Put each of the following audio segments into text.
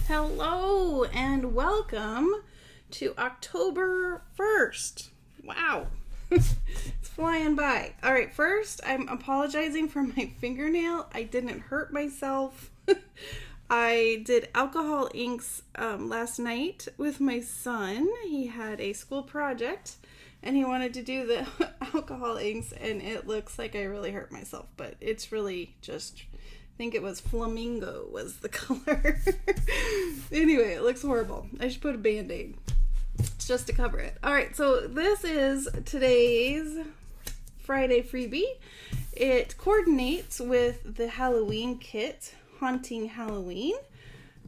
Hello and welcome to October 1st. Wow, it's flying by. All right, first, I'm apologizing for my fingernail. I didn't hurt myself. I did alcohol inks last night with my son. He had a school project and he wanted to do the alcohol inks, and it looks like I really hurt myself, but it's really just, I think it was flamingo was the color. Anyway, it looks horrible. I should put a band-aid just to cover it. All right, so this is today's Friday freebie. It coordinates with the Halloween kit, Haunting Halloween.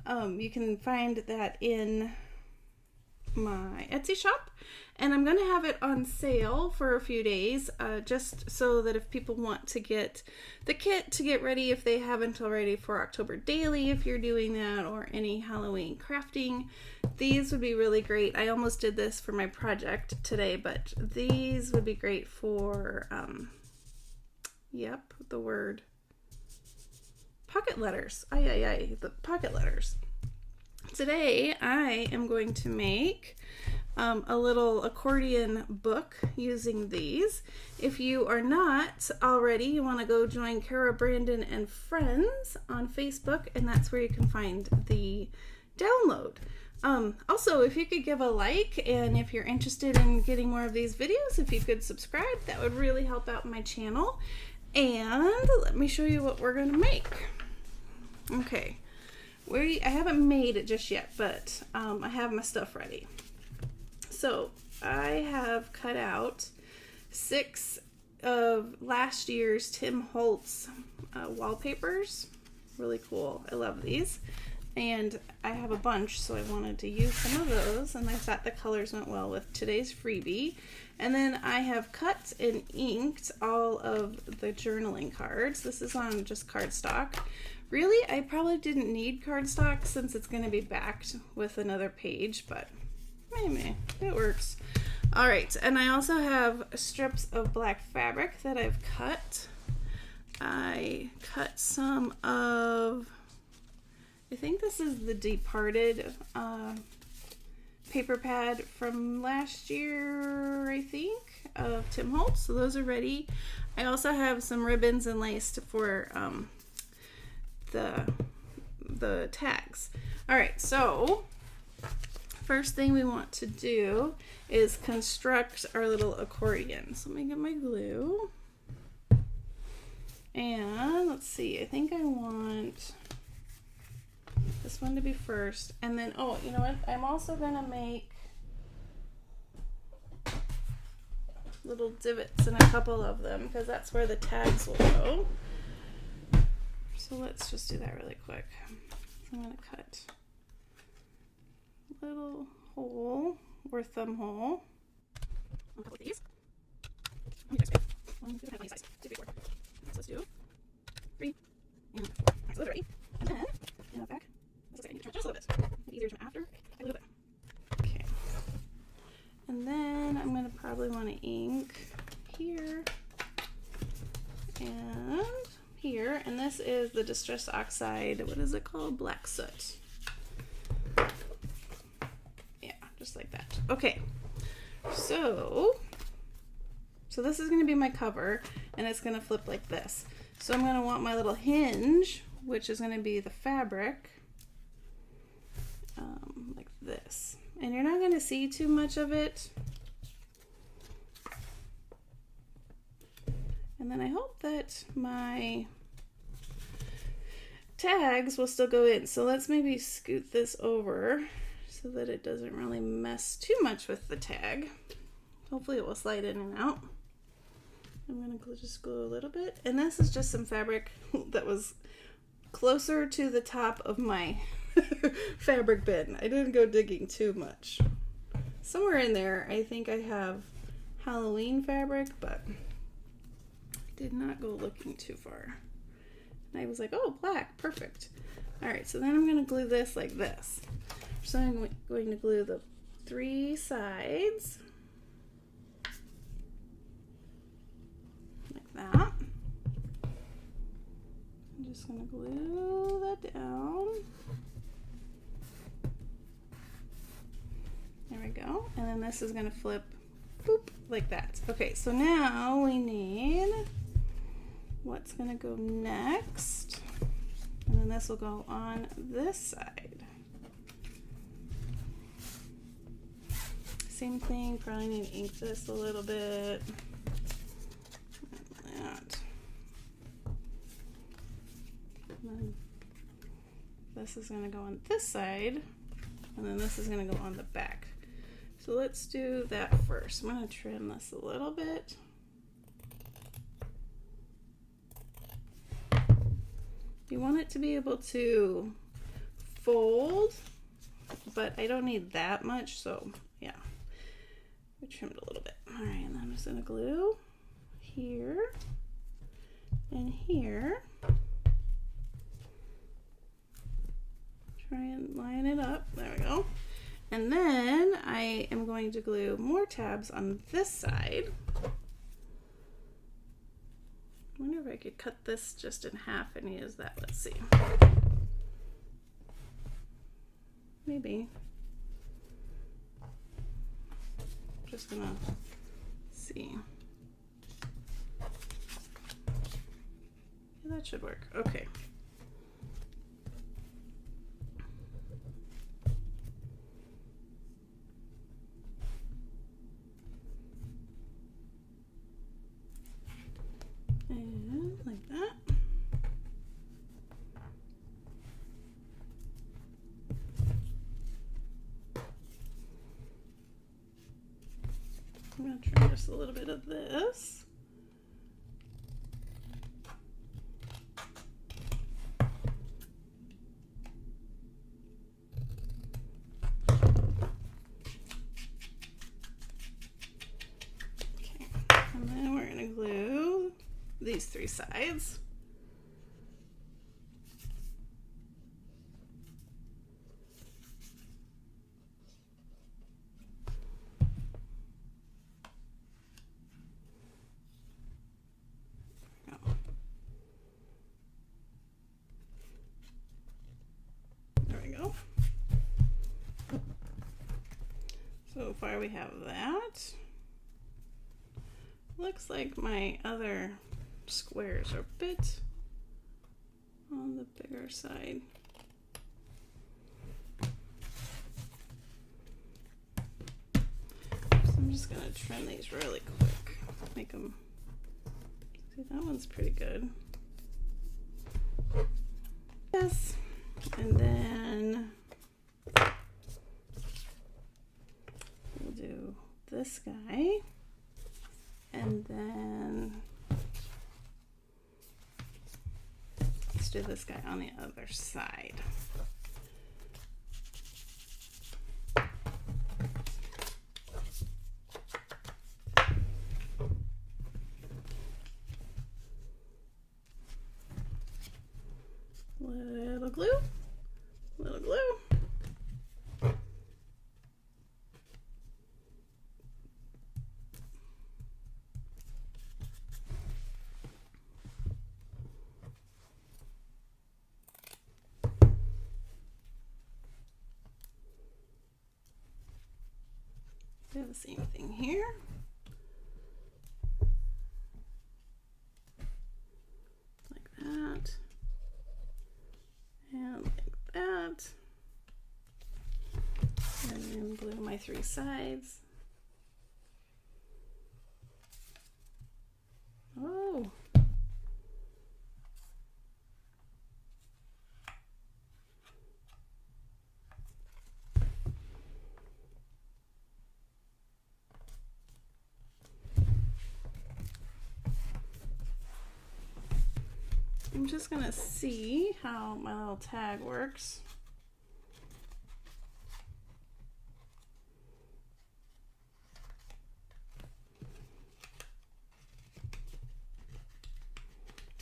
You can find that in my Etsy shop, and I'm going to have it on sale for a few days, just so that if people want to get the kit to get ready, if they haven't already, for October Daily, if you're doing that, or any Halloween crafting, these would be really great. I almost did this for my project today, but these would be great for, the word pocket letters. The pocket letters. Today I am going to make a little accordion book using these. If you are not already, you want to go join Cara, Brandon, and Friends on Facebook, and that's where you can find the download. Also, if you could give a like, and if you're interested in getting more of these videos, if you could subscribe, that would really help out my channel. And let me show you what we're going to make. Okay. I haven't made it just yet, but I have my stuff ready. So I have cut out 6 of last year's Tim Holtz wallpapers. Really cool. I love these. And I have a bunch, so I wanted to use some of those, and I thought the colors went well with today's freebie. And then I have cut and inked all of the journaling cards. This is on just cardstock. Really, I probably didn't need cardstock since it's going to be backed with another page, but maybe it works. All right, and I also have strips of black fabric that I've cut. I cut some of, I think this is the Departed paper pad from last year, I think, of Tim Holtz. So those are ready. I also have some ribbons and lace for the tags. All right, so first thing we want to do is construct our little accordion. So let me get my glue, and let's see, I think I want this one to be first, and then, oh, you know what, I'm also gonna make little divots in a couple of them because that's where the tags will go. So let's just do that really quick. So I'm going to cut a little hole or thumb hole. A couple of these. So let's do 3 and 4. So those are ready. And then, in the back, looks like I need to trim just a little bit. It's easier to trim after a little bit. Okay. And then I'm going to probably want to ink here and here, and this is the Distress Oxide, what is it called? Black Soot. Yeah, just like that. Okay, so this is going to be my cover, and it's going to flip like this. So I'm going to want my little hinge, which is going to be the fabric, like this. And you're not going to see too much of it. And then I hope that my tags will still go in. So let's maybe scoot this over so that it doesn't really mess too much with the tag. Hopefully it will slide in and out. I'm going to just glue a little bit. And this is just some fabric that was closer to the top of my fabric bin. I didn't go digging too much. Somewhere in there I think I have Halloween fabric, but did not go looking too far. And I was like, oh, black, perfect. All right, so then I'm going to glue this like this. So I'm going to glue the 3 sides like that. I'm just going to glue that down. And then this is going to flip, boop, like that. Okay, so now we need what's going to go next. And then this will go on this side. Same thing, probably need to ink this a little bit. And that. And then this is going to go on this side, and then this is going to go on the back. So let's do that first. I'm going to trim this a little bit. You want it to be able to fold, but I don't need that much, so yeah. We trimmed a little bit. All right, and then I'm just going to glue here and here. Try and line it up. There we go. And then I am going to glue more tabs on this side. I wonder if I could cut this just in half and use that. Let's see. Maybe. Just gonna see. Yeah, that should work. Okay. And like that. I'm going to try just a little bit of this. Okay, and then we're going to glue these three sides. There we go. So far we have that. Looks like my other squares are a bit on the bigger side. So I'm just gonna trim these really quick. Make them, see, that one's pretty good. Yes, and then we'll do this guy, and then let's do this guy on the other side. Little glue, little glue. Do the same thing here. Like that. And like that. And then glue my three sides. Oh. I'm just gonna see how my little tag works.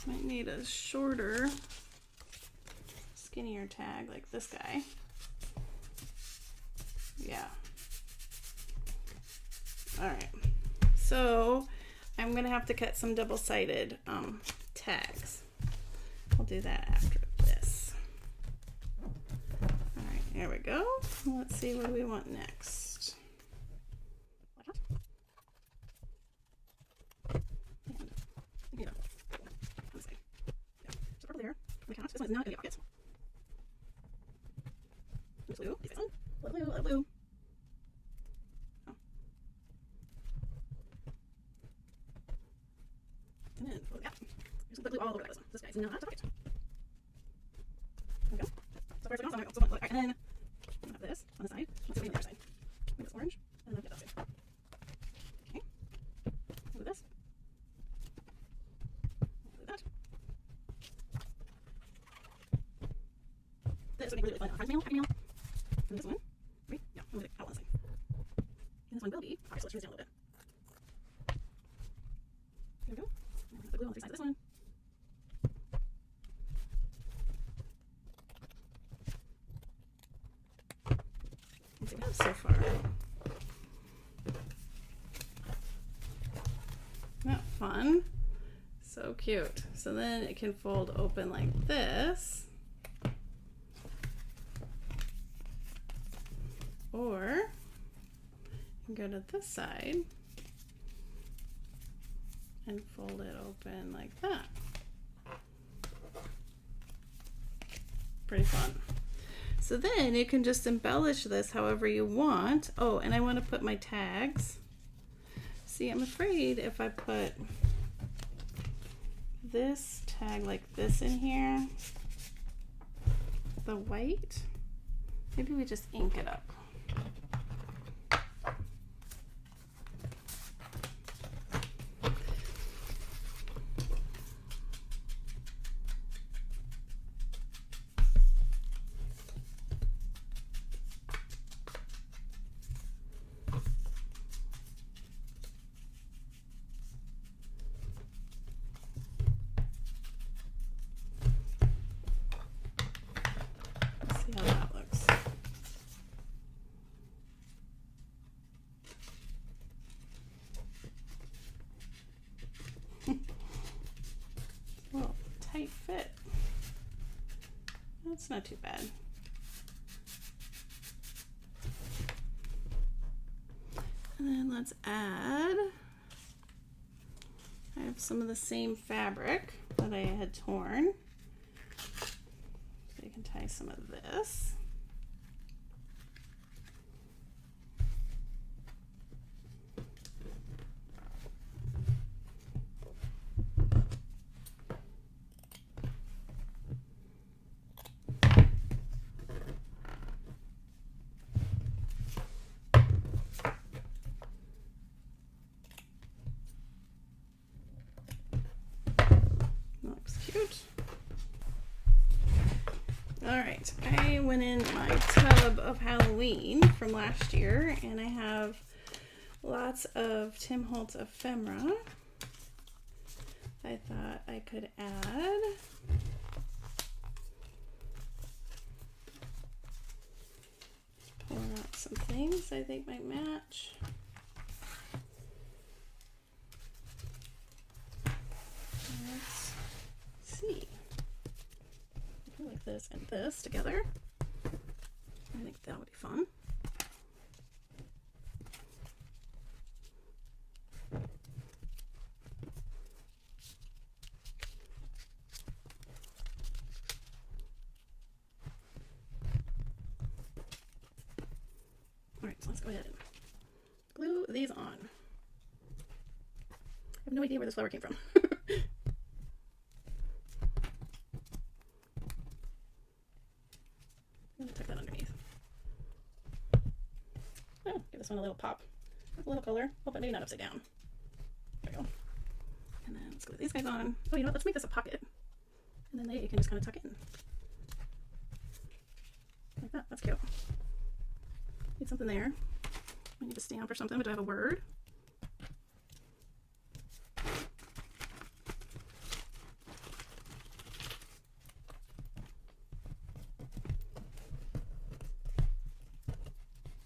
Might need a shorter, skinnier tag like this guy. Yeah. All right. So I'm gonna have to cut some double-sided tags. I'll do that after this. All right, here we go. Let's see what we want next. it's not a pocket. There we go. So first, I'm going to go. All right, and then I'm going to have this on the side. Let's see what the other side. Make this orange, and then get that side. Okay. I'll do this. I'll do that. This would make really fun. Happy meal. And this one, right? Yeah, I'm going to out on the side. And this one will be. Alright, so let's turn this down a little bit. There we go. And put the glue on the three sides of this one. Let's see what we have so far. Isn't that fun? So cute. So then it can fold open like this. Or you can go to this side and fold it open like that. Pretty fun. So then you can just embellish this however you want. Oh, and I want to put my tags. See, I'm afraid if I put this tag like this in here, the white, maybe we just ink it up. Well, tight fit. That's not too bad. And then let's add, I have some of the same fabric that I had torn. So you can tie some of this. Looks cute. All right, I went in my tub of Halloween from last year, and I have lots of Tim Holtz ephemera. I thought I could add. Pour out some things I think might match. Let's see. I like this and this together. I think that would be fun. All right, so let's go ahead and glue these on. I have no idea where this flower came from. I'm gonna tuck that underneath. Oh, give this one a little pop. A little color. Oh, but maybe not upside down. There we go. And then let's glue these guys on. Oh, you know what? Let's make this a pocket. And then you can just kind of tuck it in. Like that. That's cute. Need something there. I need a stamp or something, but do I have a word?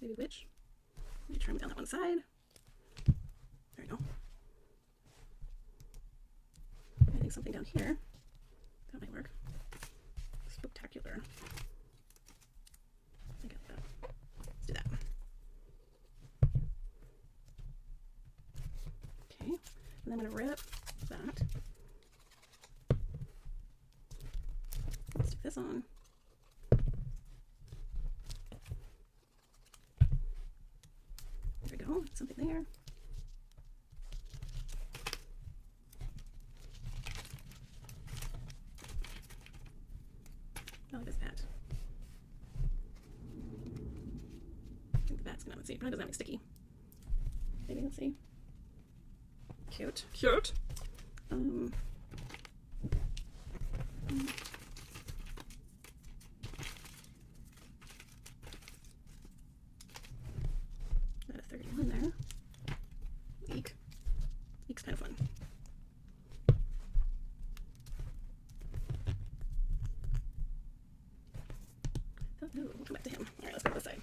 Maybe which? Let me trim down that one side. There we go. I think something down here. That might work. Spectacular. I got that. Let's do that. Okay. And then I'm going to rip that. Let's stick this on. There we go. Something there. see, it probably doesn't have any sticky. Maybe, let's see. Cute. Cute. Got a 31 there. Eek. Eek's kind of fun. Oh, we'll come back to him. All right, let's go to this side.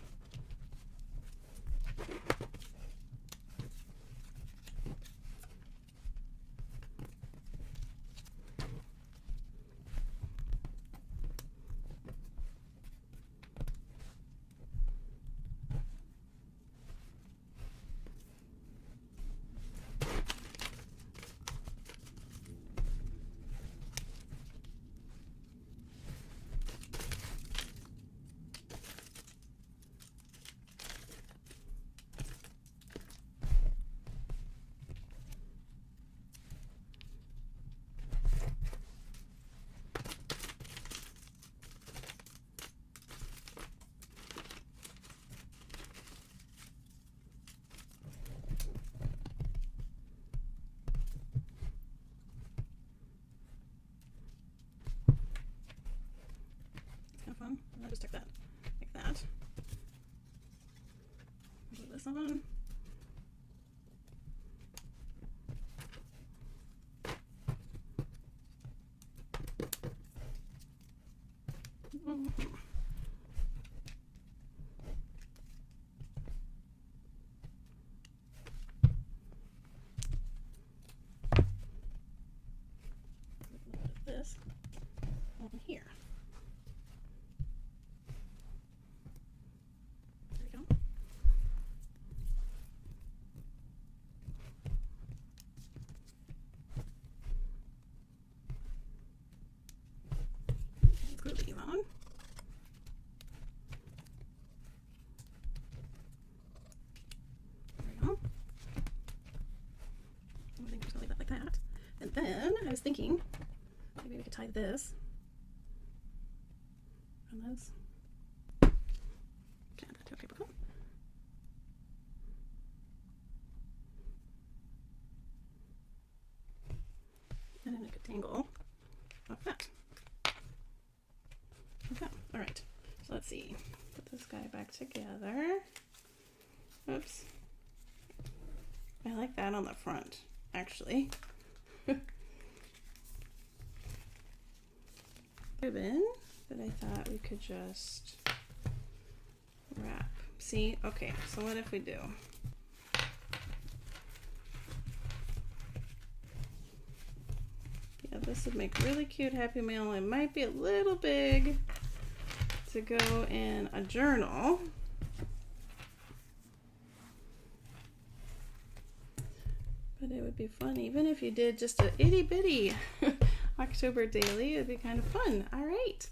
Fun. I'll just tuck that like that. Put this on. Put this on here. Glue these on. There we go. I think I'm just gonna leave that like that. And then I was thinking maybe we could tie this on this. Add that to a paper clip. And then I could tangle off that. Okay, all right. So let's see. Put this guy back together. Oops. I like that on the front, actually. Ribbon that I thought we could just wrap. See? Okay, so what if we do? Yeah, this would make really cute Happy Mail. It might be a little big to go in a journal. But it would be fun, even if you did just a itty bitty October daily, it'd be kind of fun. All right.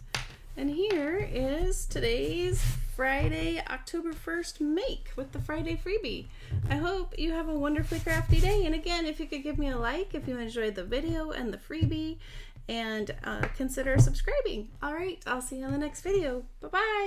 And here is today's Friday, October 1st make with the Friday Freebie. I hope you have a wonderfully crafty day. And again, if you could give me a like if you enjoyed the video and the freebie, and consider subscribing. All right, I'll see you in the next video. Bye-bye.